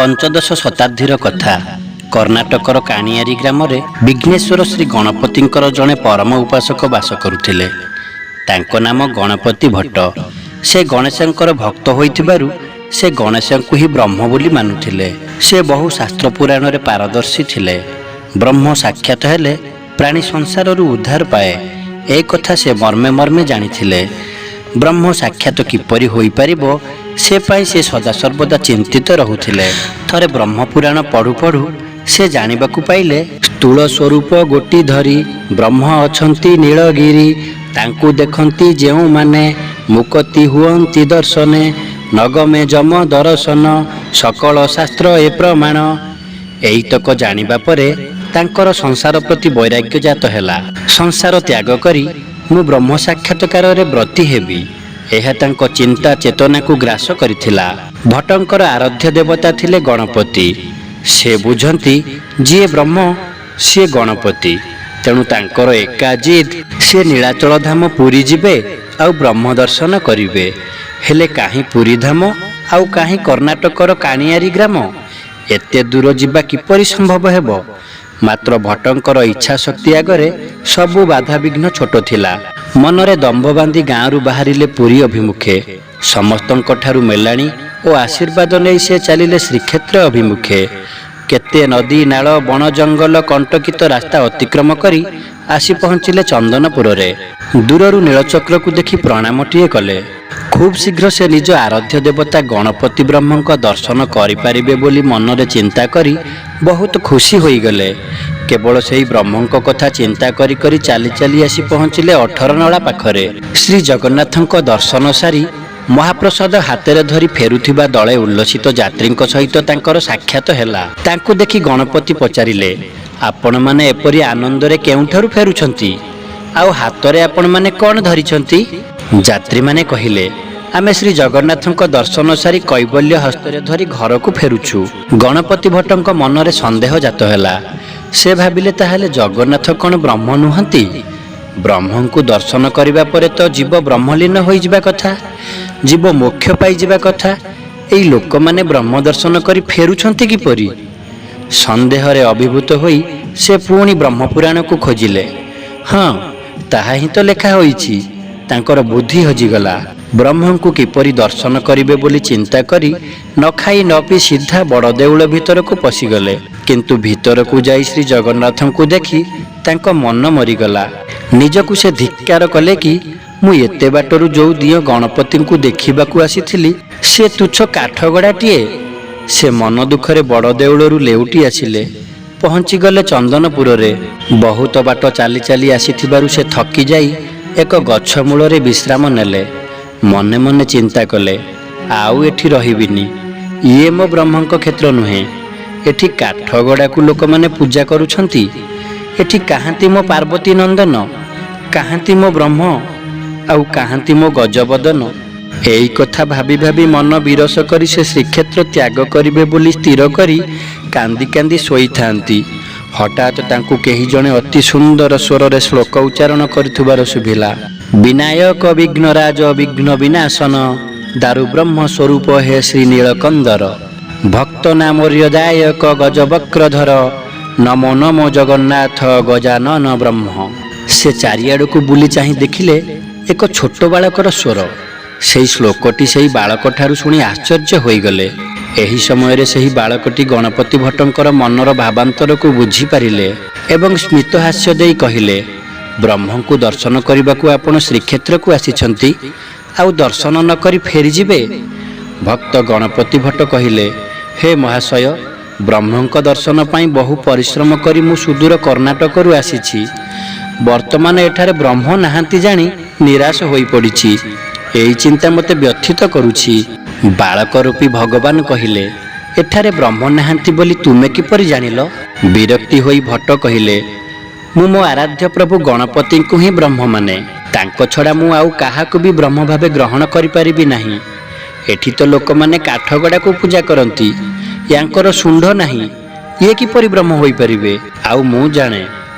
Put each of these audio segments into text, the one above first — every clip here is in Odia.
ପଞ୍ଚଦଶ ଶତାବ୍ଦୀର କଥା। କର୍ଣ୍ଣାଟକର କାଣିଆରୀ ଗ୍ରାମରେ ବିଘ୍ନେଶ୍ୱର ଶ୍ରୀ ଗଣପତିଙ୍କର ଜଣେ ପରମ ଉପାସକ ବାସ କରୁଥିଲେ। ତାଙ୍କ ନାମ ଗଣପତି ଭଟ୍ଟ। ସେ ଗଣେଶଙ୍କର ଭକ୍ତ ହୋଇଥିବାରୁ ସେ ଗଣେଶଙ୍କୁ ହିଁ ବ୍ରହ୍ମ ବୋଲି ମାନୁଥିଲେ। ସେ ବହୁ ଶାସ୍ତ୍ର ପୁରାଣରେ ପାରଦର୍ଶୀ ଥିଲେ। ବ୍ରହ୍ମ ସାକ୍ଷାତ ହେଲେ ପ୍ରାଣୀ ସଂସାରରୁ ଉଦ୍ଧାର ପାଏ, ଏ କଥା ସେ ମର୍ମେ ମର୍ମେ ଜାଣିଥିଲେ। ବ୍ରହ୍ମ ସାକ୍ଷାତ କିପରି ହୋଇପାରିବ ସେ ପାଇଁ ସେ ସଦାସର୍ବଦା ଚିନ୍ତିତ ରହୁଥିଲେ। ଥରେ ବ୍ରହ୍ମ ପୁରାଣ ପଢ଼ୁ ପଢ଼ୁ ସେ ଜାଣିବାକୁ ପାଇଲେ, ସ୍ଥୂଳ ସ୍ୱରୂପ ଗୋଟି ଧରି ବ୍ରହ୍ମ ଅଛନ୍ତି ନୀଳଗିରି। ତାଙ୍କୁ ଦେଖନ୍ତି ଯେଉଁମାନେ ମୁକତି ହୁଅନ୍ତି ଦର୍ଶନେ। ନଗମେ ଯମ ଦର୍ଶନ ସକଳ ଶାସ୍ତ୍ର ଏ ପ୍ରମାଣ। ଏଇତକ ଜାଣିବା ପରେ ତାଙ୍କର ସଂସାର ପ୍ରତି ବୈରାଗ୍ୟ ଜାତ ହେଲା। ସଂସାର ତ୍ୟାଗ କରି ମୁଁ ବ୍ରହ୍ମ ସାକ୍ଷାତକାରରେ ବ୍ରତୀ ହେବି, ଏହା ତାଙ୍କ ଚିନ୍ତା ଚେତନାକୁ ଗ୍ରାସ କରିଥିଲା। ଭଟ୍ଟଙ୍କର ଆରାଧ୍ୟ ଦେବତା ଥିଲେ ଗଣପତି। ସେ ବୁଝନ୍ତି ଯିଏ ବ୍ରହ୍ମ ସିଏ ଗଣପତି। ତେଣୁ ତାଙ୍କର ଏକା ଜିଦ୍, ସେ ନୀଳାଚଳ ଧାମ ପୁରୀ ଯିବେ ଆଉ ବ୍ରହ୍ମ ଦର୍ଶନ କରିବେ। ହେଲେ କାହିଁ ପୁରୀ ଧାମ ଆଉ କାହିଁ କର୍ଣ୍ଣାଟକର କାଣିଆରୀ ଗ୍ରାମ? ଏତେ ଦୂର ଯିବା କିପରି ସମ୍ଭବ ହେବ? ମାତ୍ର ଭଟ୍ଟଙ୍କର ଇଚ୍ଛା ଶକ୍ତି ଆଗରେ ସବୁ ବାଧାବିଘ୍ନ ଛୋଟ ଥିଲା। ମନରେ ଦମ୍ଭ ବାନ୍ଧି ଗାଁରୁ ବାହାରିଲେ ପୁରୀ ଅଭିମୁଖେ। ସମସ୍ତଙ୍କଠାରୁ ମେଲାଣି ଓ ଆଶୀର୍ବାଦ ନେଇ ସେ ଚାଲିଲେ ଶ୍ରୀକ୍ଷେତ୍ର ଅଭିମୁଖେ। କେତେ ନଦୀ ନାଳ ବଣ ଜଙ୍ଗଲ କଣ୍ଟକିତ ରାସ୍ତା ଅତିକ୍ରମ କରି ଆସି ପହଞ୍ଚିଲେ ଚନ୍ଦନପୁରରେ। ଦୂରରୁ ନୀଳଚକ୍ରକୁ ଦେଖି ପ୍ରଣାମଟିଏ କଲେ। ଖୁବ୍ ଶୀଘ୍ର ସେ ନିଜ ଆରାଧ୍ୟ ଦେବତା ଗଣପତି ବ୍ରହ୍ମଙ୍କ ଦର୍ଶନ କରିପାରିବେ ବୋଲି ମନରେ ଚିନ୍ତା କରି ବହୁତ ଖୁସି ହୋଇଗଲେ। କେବଳ ସେହି ବ୍ରହ୍ମଙ୍କ କଥା ଚିନ୍ତା କରି କରି ଚାଲି ଚାଲି ଆସି ପହଞ୍ଚିଲେ 18 ନଳା ପାଖରେ। ଶ୍ରୀ ଜଗନ୍ନାଥଙ୍କ ଦର୍ଶନ ସାରି ମହାପ୍ରସାଦ ହାତରେ ଧରି ଫେରୁଥିବା ଦଳେ ଉଲ୍ଲସିତ ଯାତ୍ରୀଙ୍କ ସହିତ ତାଙ୍କର ସାକ୍ଷାତ ହେଲା। ତାଙ୍କୁ ଦେଖି ଗଣପତି ପଚାରିଲେ, ଆପଣମାନେ ଏପରି ଆନନ୍ଦରେ କେଉଁଠାରୁ ଫେରୁଛନ୍ତି? ଆଉ ହାତରେ ଆପଣମାନେ କ'ଣ ଧରିଛନ୍ତି? ଯାତ୍ରୀମାନେ କହିଲେ, ଆମେ ଶ୍ରୀ ଜଗନ୍ନାଥଙ୍କ ଦର୍ଶନ ସାରି କୈବଲ୍ୟ ହସ୍ତରେ ଧରି ଘରକୁ ଫେରୁଛୁ। ଗଣପତି ଭଟ୍ଟଙ୍କ ମନରେ ସନ୍ଦେହ ଜାତ ହେଲା। ସେ ଭାବିଲେ, ତାହେଲେ ଜଗନ୍ନାଥ କ'ଣ ବ୍ରହ୍ମ ନୁହନ୍ତି? ବ୍ରହ୍ମଙ୍କୁ ଦର୍ଶନ କରିବା ପରେ ତ ଜୀବ ବ୍ରହ୍ମଲୀନ ହୋଇଯିବା କଥା, ଜୀବ ମୋକ୍ଷ ପାଇଯିବା କଥା। ଏଇ ଲୋକମାନେ ବ୍ରହ୍ମ ଦର୍ଶନ କରି ଫେରୁଛନ୍ତି କିପରି? ସନ୍ଦେହରେ ଅଭିଭୂତ ହୋଇ ସେ ପୁଣି ବ୍ରହ୍ମପୁରାଣକୁ ଖୋଜିଲେ। ହଁ, ତାହା ହିଁ ତ ଲେଖା ହୋଇଛି। ତାଙ୍କର ବୁଦ୍ଧି ହଜିଗଲା। ବ୍ରହ୍ମଙ୍କୁ କିପରି ଦର୍ଶନ କରିବେ ବୋଲି ଚିନ୍ତା କରି ନ ଖାଇ ନ ପିଇ ସିଧା ବଡ଼ଦେଉଳ ଭିତରକୁ ପଶିଗଲେ। କିନ୍ତୁ ଭିତରକୁ ଯାଇ ଶ୍ରୀ ଜଗନ୍ନାଥଙ୍କୁ ଦେଖି ତାଙ୍କ ମନ ମରିଗଲା। ନିଜକୁ ସେ ଧିକ୍କାର କଲେ କି, ମୁଁ ଏତେ ବାଟରୁ ଯେଉଁ ଦିଅଁ ଗଣପତିଙ୍କୁ ଦେଖିବାକୁ ଆସିଥିଲି ସେ ତୁଚ୍ଛ କାଠଗଡ଼ାଟିଏ। ସେ ମନ ଦୁଃଖରେ ବଡ଼ଦେଉଳରୁ ଲେଉଟି ଆସିଲେ। ପହଞ୍ଚିଗଲେ ଚନ୍ଦନପୁରରେ। ବହୁତ ବାଟ ଚାଲି ଚାଲି ଆସିଥିବାରୁ ସେ ଥକି ଯାଇ ଏକ ଗଛ ମୂଳରେ ବିଶ୍ରାମ ନେଲେ। ମନେ ମନେ ଚିନ୍ତା କଲେ, ଆଉ ଏଠି ରହିବିନି। ଇଏ ମୋ ବ୍ରହ୍ମଙ୍କ କ୍ଷେତ୍ର ନୁହେଁ। ଏଠି କାଠଗଡ଼ାକୁ ଲୋକମାନେ ପୂଜା କରୁଛନ୍ତି। ଏଠି କାହାନ୍ତି ମୋ ପାର୍ବତୀ ନନ୍ଦନ, କାହାନ୍ତି ମୋ ବ୍ରହ୍ମ, ଆଉ କାହାନ୍ତି ମୋ ଗଜବଦନ? ଏଇ କଥା ଭାବି ଭାବି ମନ ବିରସ କରି ସେ ଶ୍ରୀକ୍ଷେତ୍ର ତ୍ୟାଗ କରିବେ ବୋଲି ସ୍ଥିର କରି କାନ୍ଦି କାନ୍ଦି ଶୋଇଥାନ୍ତି। ହଠାତ୍ ତାଙ୍କୁ କେହି ଜଣେ ଅତି ସୁନ୍ଦର ସ୍ୱରରେ ଶ୍ଲୋକ ଉଚ୍ଚାରଣ କରୁଥିବାର ଶୁଭିଲା। ବିନାୟକ ବିଘ୍ନରାଜ ବିଘ୍ନ ବିନାଶନ ଦାରୁ ବ୍ରହ୍ମ ସ୍ୱରୂପ ହେ ଶ୍ରୀ ନୀଳକନ୍ଦର। ଭକ୍ତ ନାମୋର୍ୟଦାୟକ ଗଜବକ୍ରଧର ନମୋ ନମୋ ଜଗନ୍ନାଥ ଗଜାନନ ବ୍ରହ୍ମ। ସେ ଚାରିଆଡ଼କୁ ବୁଲି ଚାହିଁ ଦେଖିଲେ ଏକ ଛୋଟ ବାଳକର ସ୍ୱର। ସେହି ଶ୍ଲୋକଟି ସେହି ବାଳକଠାରୁ ଶୁଣି ଆଶ୍ଚର୍ଯ୍ୟ ହୋଇଗଲେ। ଏହି ସମୟରେ ସେହି ବାଳକଟି ଗଣପତି ଭଟ୍ଟଙ୍କର ମନର ଭାବାନ୍ତରକୁ ବୁଝିପାରିଲେ ଏବଂ ସ୍ମିତହାସ୍ୟ ଦେଇ କହିଲେ, ବ୍ରହ୍ମଙ୍କୁ ଦର୍ଶନ କରିବାକୁ ଆପଣ ଶ୍ରୀକ୍ଷେତ୍ରକୁ ଆସିଛନ୍ତି, ଆଉ ଦର୍ଶନ ନ କରି ଫେରିଯିବେ? ଭକ୍ତ ଗଣପତି ଭଟ୍ଟ କହିଲେ, ହେ ମହାଶୟ, ବ୍ରହ୍ମଙ୍କ ଦର୍ଶନ ପାଇଁ ବହୁ ପରିଶ୍ରମ କରି ମୁଁ ସୁଦୂର କର୍ଣ୍ଣାଟକରୁ ଆସିଛି। ବର୍ତ୍ତମାନ ଏଠାରେ ବ୍ରହ୍ମ ନାହାନ୍ତି ଜାଣି ନିରାଶ ହୋଇପଡ଼ିଛି। ଏଇ ଚିନ୍ତା ମୋତେ ବ୍ୟଥିତ କରୁଛି। ବାଳକ ରୂପୀ ଭଗବାନ କହିଲେ, ଏଠାରେ ବ୍ରହ୍ମ ନାହାନ୍ତି ବୋଲି ତୁମେ କିପରି ଜାଣିଲ? ବିରକ୍ତି ହୋଇ ଭଟ୍ଟ କହିଲେ, ମୁଁ ମୋ ଆରାଧ୍ୟ ପ୍ରଭୁ ଗଣପତିଙ୍କୁ ହିଁ ବ୍ରହ୍ମ ମାନେ। ତାଙ୍କ ଛଡ଼ା ମୁଁ ଆଉ କାହାକୁ ବି ବ୍ରହ୍ମ ଭାବେ ଗ୍ରହଣ କରିପାରିବି ନାହିଁ। ଏଠି ତ ଲୋକମାନେ କାଠଗଡ଼ାକୁ ପୂଜା କରନ୍ତି। ୟାଙ୍କର ଶୁଣ୍ଢ ନାହିଁ, ଇଏ କିପରି ବ୍ରହ୍ମ ହୋଇପାରିବେ? ଆଉ ମୁଁ ଜାଣେ,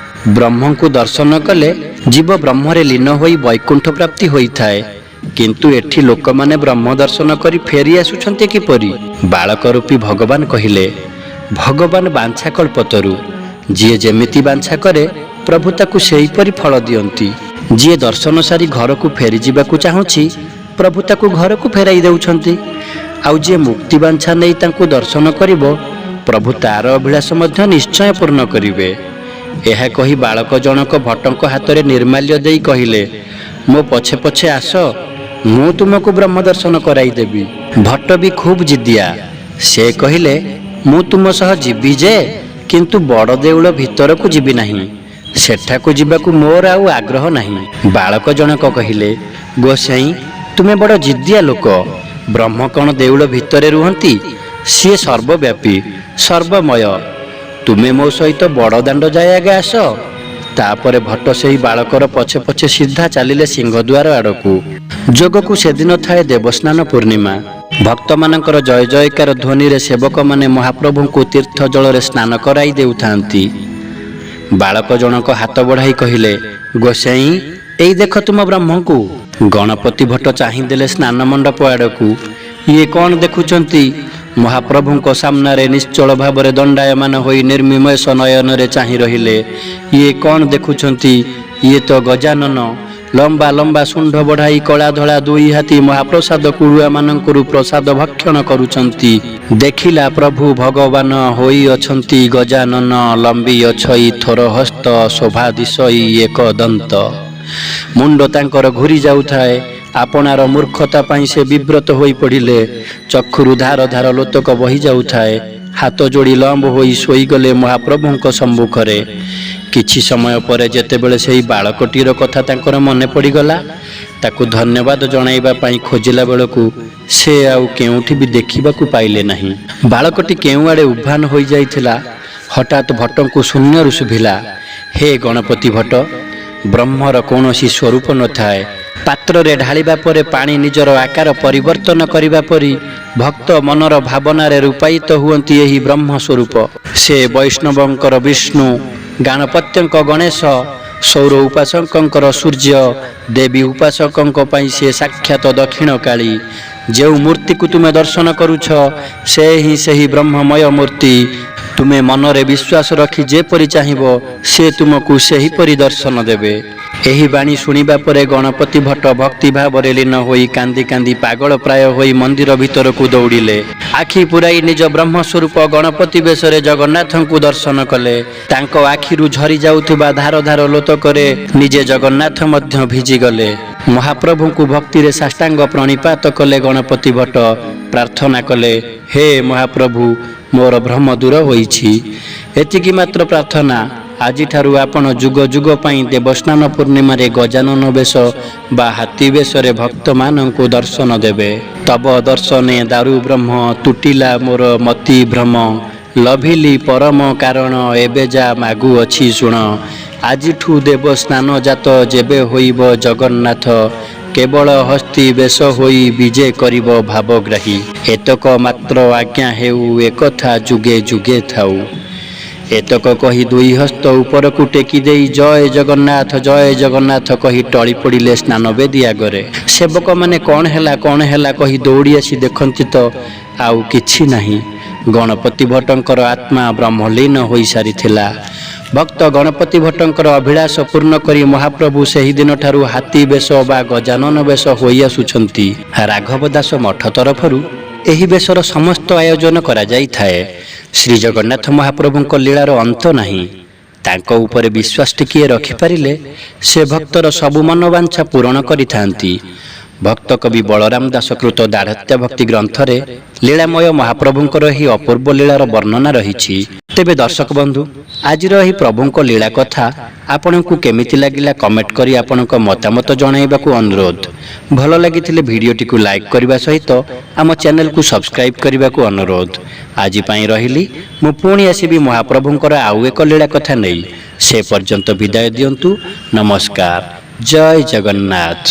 ବ୍ରହ୍ମଙ୍କୁ ଦର୍ଶନ କଲେ ଜୀବ ବ୍ରହ୍ମରେ ଲୀନ ହୋଇ ବୈକୁଣ୍ଠ ପ୍ରାପ୍ତି ହୋଇଥାଏ। କିନ୍ତୁ ଏଠି ଲୋକମାନେ ବ୍ରହ୍ମ ଦର୍ଶନ କରି ଫେରି ଆସୁଛନ୍ତି କିପରି? ବାଳକ ରୂପୀ ଭଗବାନ କହିଲେ, ଭଗବାନ ବାଞ୍ଛା କଳ୍ପତରୁ, ଯିଏ ଯେମିତି ବାଞ୍ଛା କରେ ପ୍ରଭୁ ତାକୁ ସେହିପରି ଫଳ ଦିଅନ୍ତି। ଯିଏ ଦର୍ଶନ ସାରି ଘରକୁ ଫେରିଯିବାକୁ ଚାହୁଁଛି ପ୍ରଭୁ ତାକୁ ଘରକୁ ଫେରାଇ ଦେଉଛନ୍ତି। ଆଉ ଯିଏ ମୁକ୍ତି ବାଞ୍ଛା ନେଇ ତାଙ୍କୁ ଦର୍ଶନ କରିବ ପ୍ରଭୁ ତାର ଅଭିଳାଷ ମଧ୍ୟ ନିଶ୍ଚୟ ପୂର୍ଣ୍ଣ କରିବେ। ଏହା କହି ବାଳକ ଜଣକ ଭଟ୍ଟଙ୍କ ହାତରେ ନିର୍ମାଲ୍ୟ ଦେଇ କହିଲେ, ମୋ ପଛେ ପଛେ ଆସ, ମୁଁ ତୁମକୁ ବ୍ରହ୍ମ ଦର୍ଶନ କରାଇଦେବି। ଭଟ୍ଟ ବି ଖୁବ୍ ଜିଦିଆ। ସେ କହିଲେ, ମୁଁ ତୁମ ସହ ଯିବି ଯେ, କିନ୍ତୁ ବଡ଼ ଦେଉଳ ଭିତରକୁ ଯିବି ନାହିଁ। ସେଠାକୁ ଯିବାକୁ ମୋର ଆଉ ଆଗ୍ରହ ନାହିଁ। ବାଳକ ଜଣକ କହିଲେ, ଗୋସାଇଁ, ତୁମେ ବଡ଼ ଜିଦିଆ ଲୋକ। ବ୍ରହ୍ମ କ'ଣ ଦେଉଳ ଭିତରେ ରୁହନ୍ତି? ସିଏ ସର୍ବବ୍ୟାପୀ, ସର୍ବମୟ। ତୁମେ ମୋ ସହିତ ବଡ଼ ଦାଣ୍ଡ ଯାଏ ଆଗେ ଆସ। ତାପରେ ଭଟ୍ଟ ସେହି ବାଳକର ପଛେ ପଛେ ସିଧା ଚାଲିଲେ ସିଂହଦ୍ୱାର ଆଡ଼କୁ। ଯୋଗକୁ ସେଦିନ ଥାଏ ଦେବସ୍ନାନ ପୂର୍ଣ୍ଣିମା। ଭକ୍ତମାନଙ୍କର ଜୟ ଜୟକାର ଧ୍ୱନିରେ ସେବକମାନେ ମହାପ୍ରଭୁଙ୍କୁ ତୀର୍ଥ ଜଳରେ ସ୍ନାନ କରାଇ ଦେଉଥାନ୍ତି। ବାଳକ ଜଣକ ହାତ ବଢ଼ାଇ କହିଲେ, ଗୋସାଇଁ, ଏଇ ଦେଖ ତୁମ ବ୍ରହ୍ମଙ୍କୁ। ଗଣପତି ଭଟ୍ଟ ଚାହିଁଦେଲେ ସ୍ନାନ ମଣ୍ଡପ ଆଡ଼କୁ। ଇଏ କ'ଣ ଦେଖୁଛନ୍ତି? ମହାପ୍ରଭୁଙ୍କ ସାମ୍ନାରେ ନିଶ୍ଚଳ ଭାବରେ ଦଣ୍ଡାୟମାନ ହୋଇ ନିର୍ମିମେଷ ନୟନରେ ଚାହିଁ ରହିଲେ। ଇଏ କ'ଣ ଦେଖୁଛନ୍ତି? ଇଏ ତ ଗଜାନନ। ଲମ୍ବା ଲମ୍ବା ଶୁଣ୍ଢ ବଢ଼ାଇ କଳା ଧଳା ଦୁଇ ହାତୀ ମହାପ୍ରସାଦ କୁଳୁଆମାନଙ୍କରୁ ପ୍ରସାଦ ଭକ୍ଷଣ କରୁଛନ୍ତି। ଦେଖିଲା ପ୍ରଭୁ ଭଗବାନ ହୋଇଅଛନ୍ତି ଗଜାନନ, ଲମ୍ବି ଅଛଇ ଥୋର ହସ୍ତ, ଶୋଭାଦିଶଇ ଏକ ଦନ୍ତ। ମୁଣ୍ଡ ତାଙ୍କର ଘୁରି ଯାଉଥାଏ। ଆପଣାର ମୂର୍ଖତା ପାଇଁ ସେ ବିବ୍ରତ ହୋଇ ପଡ଼ିଲେ। ଚକ୍ଷୁରୁ ଧାର ଧାର ଲୋତକ ବହି ଯାଉଥାଏ। ହାତ ଯୋଡ଼ି ଲମ୍ବ ହୋଇ ଶୋଇଗଲେ ମହାପ୍ରଭୁଙ୍କ ସମ୍ମୁଖରେ। କିଛି ସମୟ ପରେ ଯେତେବେଳେ ସେହି ବାଳକଟିର କଥା ତାଙ୍କର ମନେ ପଡ଼ିଗଲା, ତାକୁ ଧନ୍ୟବାଦ ଜଣାଇବା ପାଇଁ ଖୋଜିଲା ବେଳକୁ ସେ ଆଉ କେଉଁଠି ବି ଦେଖିବାକୁ ପାଇଲେ ନାହିଁ। ବାଳକଟି କେଉଁଆଡ଼େ ଉଭାନ ହୋଇଯାଇଥିଲା। ହଠାତ୍ ଭଟ୍ଟଙ୍କୁ ଶୂନ୍ୟରୁ ଶୁଭିଲା, ହେ ଗଣପତି ଭଟ୍ଟ, ବ୍ରହ୍ମର କୌଣସି ସ୍ୱରୂପ ନଥାଏ। ପାତ୍ରରେ ଢାଳିବା ପରେ ପାଣି ନିଜର ଆକାର ପରିବର୍ତ୍ତନ କରିବା ପରି ଭକ୍ତ ମନର ଭାବନାରେ ରୂପାୟିତ ହୁଅନ୍ତି ଏହି ବ୍ରହ୍ମ ସ୍ୱରୂପ। ସେ ବୈଷ୍ଣବଙ୍କର ବିଷ୍ଣୁ, ଗାଣପତ୍ୟଙ୍କ ଗଣେଶ, ସୌର ଉପାସକଙ୍କର ସୂର୍ଯ୍ୟ, ଦେବୀ ଉପାସକଙ୍କ ପାଇଁ ସେ ସାକ୍ଷାତ ଦକ୍ଷିଣ କାଳୀ। ଯେଉଁ ମୂର୍ତ୍ତିକୁ ତୁମେ ଦର୍ଶନ କରୁଛ ସେ ହିଁ ସେହି ବ୍ରହ୍ମମୟ ମୂର୍ତ୍ତି। ତୁମେ ମନରେ ବିଶ୍ୱାସ ରଖି ଯେପରି ଚାହିଁବ ସେ ତୁମକୁ ସେହିପରି ଦର୍ଶନ ଦେବେ। ଏହି ବାଣୀ ଶୁଣିବା ପରେ ଗଣପତି ଭଟ୍ଟ ଭକ୍ତି ଭାବରେ ଲୀନ ହୋଇ କାନ୍ଦି କାନ୍ଦି ପାଗଳ ପ୍ରାୟ ହୋଇ ମନ୍ଦିର ଭିତରକୁ ଦୌଡ଼ିଲେ। ଆଖି ପୁରାଇ ନିଜ ବ୍ରହ୍ମସ୍ୱରୂପ ଗଣପତି ବେଶରେ ଜଗନ୍ନାଥଙ୍କୁ ଦର୍ଶନ କଲେ। ତାଙ୍କ ଆଖିରୁ ଝରି ଯାଉଥିବା ଧାର ଧାର ଲୋତକରେ ନିଜେ ଜଗନ୍ନାଥ ମଧ୍ୟ ଭିଜିଗଲେ। ମହାପ୍ରଭୁଙ୍କୁ ଭକ୍ତିରେ ସାଷ୍ଟାଙ୍ଗ ପ୍ରଣିପାତ କଲେ ଗଣପତି ଭଟ୍ଟ। ପ୍ରାର୍ଥନା କଲେ, ହେ ମହାପ୍ରଭୁ, ମୋର ଭ୍ରମ ଦୂର ହୋଇଛି। ଏତିକି ମାତ୍ର ପ୍ରାର୍ଥନା। ଆଜିଠାରୁ ଆପଣ ଯୁଗ ଯୁଗ ପାଇଁ ଦେବସ୍ନାନ ପୂର୍ଣ୍ଣିମାରେ ଗଜାନନ ବେଶ ବା ହାତୀ ବେଶରେ ଭକ୍ତମାନଙ୍କୁ ଦର୍ଶନ ଦେବେ। ତବ ଦର୍ଶନେ ଦାରୁ ବ୍ରହ୍ମ, ତୁଟିଲା ମୋର ମତି ଭ୍ରମ। ଲଭିଲି ପରମ କାରଣ, ଏବେ ଯା ମାଗୁଅଛି ଶୁଣ। ଆଜିଠୁ ଦେବସ୍ନାନ ଜାତ ଯେବେ ହୋଇବ ଜଗନ୍ନାଥ, କେବଳ ହସ୍ତି ବେଶ ହୋଇ ବିଜେ କରିବ ଭାବଗ୍ରାହୀ। ଏତକ ମାତ୍ର ଆଜ୍ଞା ହେଉ, ଏକଥା ଯୁଗେ ଯୁଗେ ଥାଉ। ଏତକ କହି ଦୁଇ ହସ୍ତ ଉପରକୁ ଟେକି ଦେଇ ଜୟ ଜଗନ୍ନାଥ କହି ଟଳି ପଡ଼ିଲେ ସ୍ନାନବେଦୀ ଆଗରେ। ସେବକମାନେ କ'ଣ ହେଲା କହି ଦୌଡ଼ି ଆସି ଦେଖନ୍ତି ତ ଆଉ କିଛି ନାହିଁ। ଗଣପତି ଭଟ୍ଟଙ୍କର ଆତ୍ମା ବ୍ରହ୍ମଲୀନ ହୋଇସାରିଥିଲା। ଭକ୍ତ ଗଣପତି ଭଟ୍ଟଙ୍କର ଅଭିଳାଷ ପୂର୍ଣ୍ଣ କରି ମହାପ୍ରଭୁ ସେହିଦିନଠାରୁ ହାତୀ ବେଶ ବା ଗଜାନନ ବେଶ ହୋଇ ଆସୁଛନ୍ତି। ରାଘବ ଦାସ ମଠ ତରଫରୁ ଏହି ବେଶର ସମସ୍ତ ଆୟୋଜନ କରାଯାଇଥାଏ। ଶ୍ରୀ ଜଗନ୍ନାଥ ମହାପ୍ରଭୁଙ୍କ ଲୀଳାର ଅନ୍ତ ନାହିଁ। ତାଙ୍କ ଉପରେ ବିଶ୍ୱାସ ଟିକିଏ ରଖିପାରିଲେ ସେ ଭକ୍ତର ସବୁ ମନୋବାଞ୍ଛା ପୂରଣ କରିଥାନ୍ତି। ଭକ୍ତ କବି ବଳରାମ ଦାସ କୃତ ଦାଢ଼ତ୍ୟ ଭକ୍ତି ଗ୍ରନ୍ଥରେ ଲୀଳାମୟ ମହାପ୍ରଭୁଙ୍କର ଏହି ଅପୂର୍ବ ଲୀଳାର ବର୍ଣ୍ଣନା ରହିଛି। ତେବେ ଦର୍ଶକ ବନ୍ଧୁ, ଆଜିର ଏହି ପ୍ରଭୁଙ୍କ ଲୀଳା କଥା ଆପଣଙ୍କୁ କେମିତି ଲାଗିଲା କମେଣ୍ଟ କରି ଆପଣଙ୍କ ମତାମତ ଜଣାଇବାକୁ ଅନୁରୋଧ। ଭଲ ଲାଗିଥିଲେ ଭିଡ଼ିଓଟିକୁ ଲାଇକ୍ କରିବା ସହିତ ଆମ ଚ୍ୟାନେଲକୁ ସବସ୍କ୍ରାଇବ୍ କରିବାକୁ ଅନୁରୋଧ। ଆଜି ପାଇଁ ରହିଲି। ମୁଁ ପୁଣି ଆସିବି ମହାପ୍ରଭୁଙ୍କର ଆଉ ଏକ ଲୀଳା କଥା ନେଇ। ସେ ପର୍ଯ୍ୟନ୍ତ ବିଦାୟ ଦିଅନ୍ତୁ। ନମସ୍କାର। ଜୟ ଜଗନ୍ନାଥ।